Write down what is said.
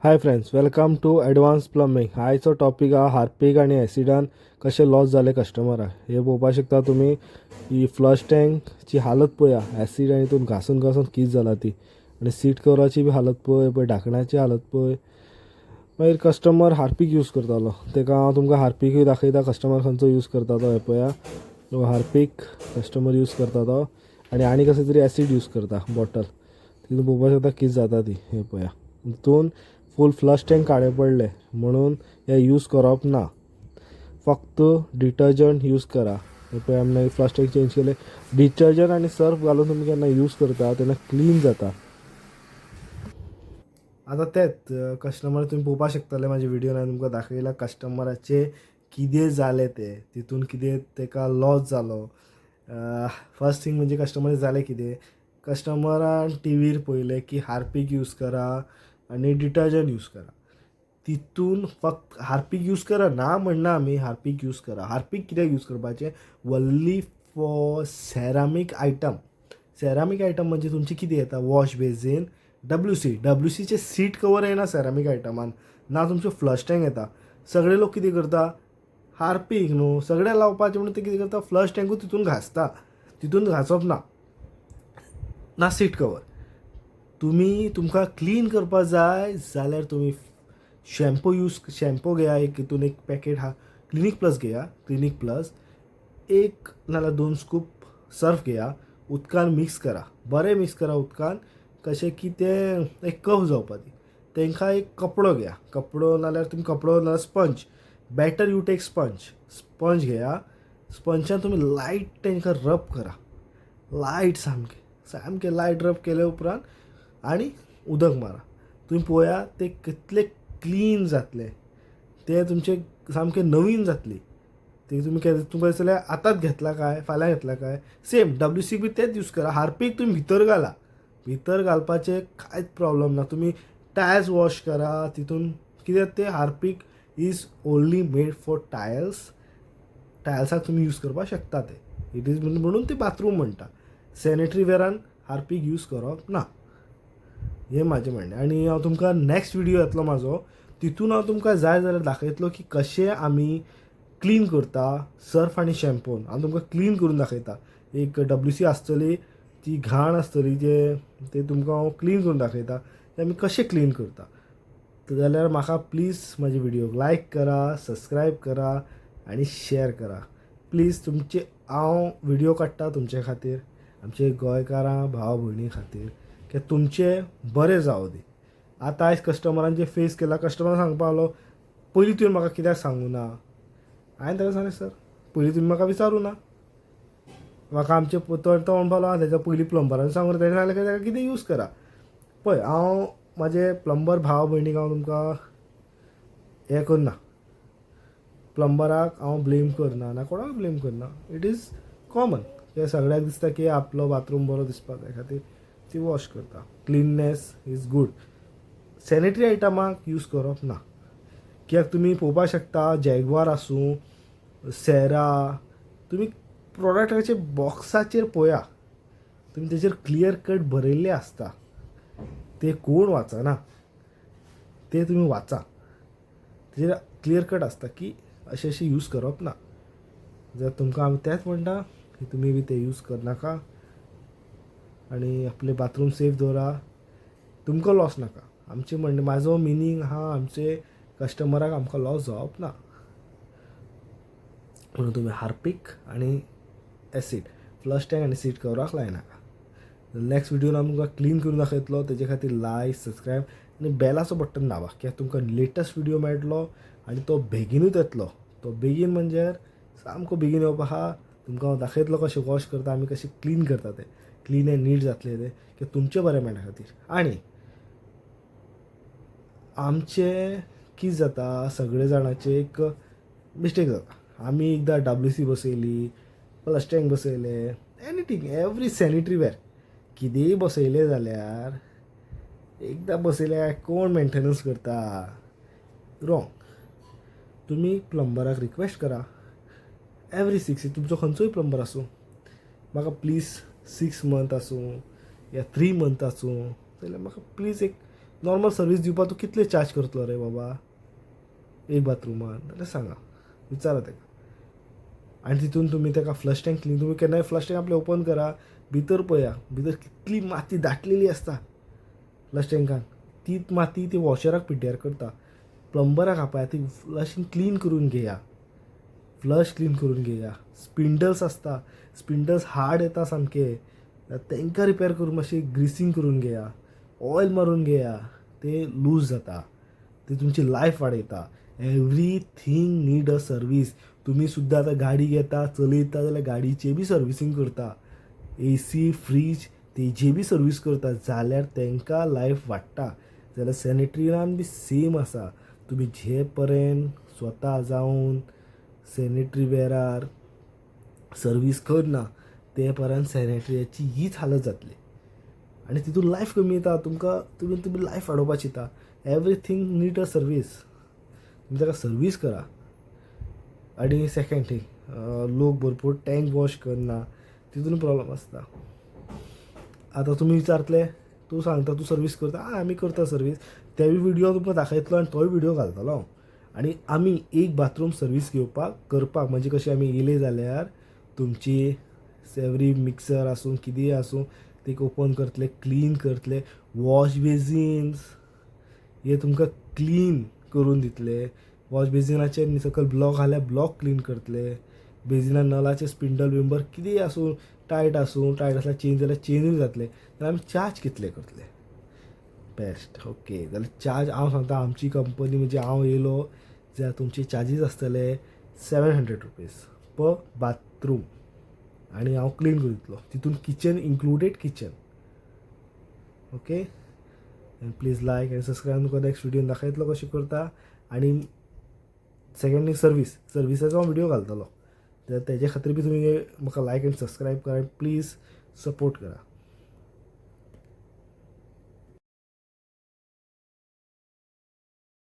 High friends, welcome to advance plumbing. आयचो topic हा Harpic आणि ॲसिडान कशें लॉस जाले कस्टमराक. हे पळोवपाक शकता तुमी. ही फ्लश टँकची हालत पळया. ॲसिड आनी हितून घासून घासून कित जाला ती. आनी सीट कवराची बी हालत पळय ढाकणाची हालत पळय. मागीर कस्टमर हार्पिक यूज करतालो. ताका हांव तुमकां हार्पिकूय दाखयता. कस्टमर खंयचो यूज करता तो. हे पळया, तो हार्पिक कस्टमर यूज करता तो. आनी कसले तरी ॲसिड यूज करता बॉटल. तितून पळोवपाक शकता कित जाता ती. हे पळया, तितून फूल फ्लश टँक काळे पडले. म्हणून हे यूज करप ना. फक्त डिटर्जंट यूज करा. हे पळय, आमी फ्लश टँक चेंज केले. डिटर्जंट आनी सर्फ घालून तुमी केन्ना यूज करता तेन्ना क्लीन जाता. आता तेच कस्टमर तुमी पळोवपाक शकतले म्हाज्या व्हिडिओन हांवें तुमकां दाखयला कस्टमराचे कितें जालें तें. तितून कितें ताका लॉस जालो. फर्स्ट थिंग म्हणजे कस्टमर जालें कितें. कस्टमरान टीव्हीर पळयलें की हार्पिक यूज करा आनी डिटर्जंट यूज करा. तितून फक्त हार्पिक यूज करा ना म्हणना आमी. हार्पिक यूज करा. हार्पिक कित्याक यूज करपाचें. वल्ली फॉर सॅरामीक आयटम. सॅरामीक आयटम म्हणजे तुमचे कितें येता. वॉश बेसीन, डब्ल्यूसीचे सीट कवर येना सॅरामीक आयटमान. ना तुमचे फ्लश टँक येता. सगळे लोक कितें करता, हार्पिक न्हू सगळे लावपाचें म्हणून ते कितें करता, फ्लश टँकूच तितून घासता. तितून घासप ना. ना सीट कवर. तुमकां क्लीन करपा जाय जाल्यार तुमी शॅम्पू घेया. हितून एक पॅकेट हा क्लिनीक प्लस घेया. क्लिनीक प्लस एक नाल्यार 2 स्कूप सर्फ घेया. उदकान मिक्स करा. बरें मिक्स करा उदकान. कशें की तें एक कफ जावपा दी. तांकां एक कपडो घेया. कपडो नाल्यार तुमी कपडो नाल्यार sponge. Better you take sponge घेया. स्पंजान तुमी लायट तांकां रब करा. लायट सामकें लायट रब केले उपरांत आनी उदक मारा. तुमी पळोवया ते कितले क्लीन जातले. ते तुमचे सामकें नवीन जातली. ते तुमकां दिसतलें आतांच घेतला काय फाल्यां घेतला काय. सेम डब्ल्यूसी बी तेच यूज करा. हार्पिक तुमी भितर घाला. भितर घालपाचे कांयच प्रॉब्लेम ना. तुमी टायल्स वॉश करा. तितून कित्याक ते Harpic is only made for टायल्साक तुमी यूज करपाक शकता. ते इट इज म्हणून ते बाथरूम म्हणटा. सॅनिटरी वेरान हार्पिक यूज करप ना. हें म्हाजें म्हणणें. आनी हांव तुमकां नॅक्स्ट व्हिडिओ येतलो म्हाजो. तितून हांव तुमकां जाय जाल्यार दाखयतलो की कशें आमी क्लीन करता सर्फ आनी शॅम्पून. हांव तुमकां क्लीन करून दाखयता. एक डब्ल्यूसी आसतली, ती घाण आसतली, ते तुमकां हांव क्लीन करून दाखयता. ते आमी कशें क्लीन करता. जाल्यार म्हाका प्लीज म्हाजे व्हिडिओक लायक करा, सबस्क्रायब करा आनी शेअर करा. प्लीज तुमचे हांव व्हिडिओ काडटा तुमचे खातीर, आमचे गोंयकारां भाव भयणी खातीर, की तुमचें बरें जावं दी. आतां आयज कस्टमरान जे फेस केला, कस्टमर सांगपा लागलो पयलीं तुवें म्हाका कित्याक सांगूं ना. हांवें ताका सांगलें, सर पयलीं तुमी म्हाका विचारूं ना. म्हाका आमचे तो म्हणपालो ताच्या पयलीं प्लंबरान सांगून ताणें सांगलें की ताका कितें यूज करा. पळय, हांव म्हाजे प्लंबर भाव भयणीक हांव तुमकां हें करना. प्लंबराक हांव ब्लेम करना ना कोणाक ब्लेम करना. It is common. हे सगळ्याक दिसता की आपलो बाथरूम बरो दिसपा जाय खातीर ती वॉश करता. Cleanliness is good. सॅनिटरी आयटमाक यूज करप ना. कित्याक तुमी पळोवपाक शकता जॅगवार आसूं, सॅरा, तुमी प्रोडक्टाचे बॉक्साचेर पळया. तुमी तेचेर क्लियर कट बरयल्लें आसता. ते कोण वाचना. ते तुमी वाचा. तेजेर क्लियर कट आसता की अशें यूज करप ना. जर तुमकां हांव तेंच म्हणटा की तुमी बी ते यूज करनाका आनी आपले बाथरूम सेफ दवरा. तुमकां लॉस नाका. आमचें म्हणणें, म्हाजो मिनींग आहा आमचे कस्टमराक आमकां लॉस जावप ना. म्हणून तुमी हार्पिक आनी एसीड फ्लश टँक आनी सीट कवराक लायनाका. नॅक्स्ट व्हिडिओन हांव तुमकां क्लीन करून दाखयतलो. तेजे खातीर लायक, सबस्क्रायब आनी बेलाचो बटन दाबा. कित्याक तुमकां लेटस्ट व्हिडिओ मेळटलो आनी तो बेगीनूच येतलो. तो बेगीन म्हणजे सामको बेगीन येवप आहा. तुमकां हांव दाखयतलो कशें वॉश करता आमी, कशें क्लीन करता तें. क्लीन एंड नीट जातलें तें की तुमचें बरें मेळना खातीर. आनी आमचें कितें जाता, सगळे जाणांचें एक मिस्टेक जाता. आमी एकदां डब्ल्यूसी बसयली, फ्लश टँक बसयले, एनीथींग एवरी सॅनिटरी वेअर कितेंय बसयलें जाल्यार एकदां बसयल्यार कोण मेंटेनन्स करता. रॉंग. तुमी प्लंबराक रिक्वेस्ट करा. एवरी 6 तुमचो खंयचोय प्लंबर आसूं, म्हाका प्लीज 6 मंथ आसूं या 3 मंथ आसूं, जाल्यार म्हाका प्लीज एक नॉर्मल सर्वीस दिवपाक तूं कितले चार्ज करतलो रे बाबा एक बाथरुमान जाल्यार सांगा विचारा ताका. आनी तितून तुमी ताका फ्लश टँक क्लीन तुमी केन्नाय फ्लश टँक आपले ओपन करा भितर पळया भितर कितली माती दाटलेली आसता फ्लश टँकान. ती माती ती वॉशराक पिड्ड्यार करता. प्लंबराक आपया ती फ्लशिंग क्लीन करून घेया. फ्लश क्लीन करून घेया. स्पिंडल्स आसता स्पिंडल्स हार्ड येता सामके तांकां रिपेर करून मातशें ग्रिसींग करून घेया. ऑयल मारून घेया ते लूज जाता. ते तुमची लायफ वाडयता. Everything need a service. तुमी सुद्दां आतां गाडी घेता चलयता जाल्यार गाडीचे बी सर्विसींग करता. AC फ्रीज तेजी बी सर्वीस करता जाल्यार तांकां लायफ वाडटा. जाल्यार सॅनिटरीनान बी सेम आसा. तुमी जे पर्यंत स्वता जावन सॅनिटरी वेअरार सर्वीस करना ते पर्यंत सॅनिटरीची हीच हालत जातली. आनी तितून लायफ कमी येता. तुमी लायफ वाडोवपाक चिंता एवरीथींग नीड अ सर्वीस. तुमी ताका सर्वीस करा. आनी सेकंड थिंग लोक भरपूर टँक वॉश करना तितून प्रॉब्लम आसता. आतां तुमी विचारतले तूं सांगता तूं सर्वीस करता आमी करता सर्वीस तेवूय व्हिडियो तुमकां दाखयतलो आनी तोय व्हिडियो घालतलो हांव. आनी आमी एक बाथरूम सर्वीस करपाक म्हणजे कशें आमी येयले जाल्यार तुमची एवरी मिक्सर आसूं कितेंय आसूं ते ओपन करतले क्लीन करतले. वॉश बेसिन्स हे तुमकां क्लीन करून दितले. वॉश बेसिनाचे सकयल ब्लॉक आसल्यार ब्लॉक क्लीन करतले. बेजिना नलाचे स्पिंडल बिंबर कितेंय आसूं टायट आसल्यार चेंज जाल्यार चेंजूय जातले. जाल्यार आमी चार्ज कितले करतले बेस्ट. ओके जाल्यार चार्ज हांव सांगता आमची कंपनी म्हणजे हांव येयलो जाल्यार तुमचे चार्जीस आसतले 700 रुपीज पर बाथरूम. आनी हांव क्लीन करून दितलो तितून kitchen included kitchen. Okay and please like and subscribe. तुका नेक्स्ट व्हिडियोन दाखयतलो कशें करता. आनी सेकंड थिंग सर्विसाचो हांव व्हिडियो घालतलो. तेजे खातीर बी तुमी म्हाका लायक एंड सबस्क्रायब करा. प्लीज सपोर्ट करा.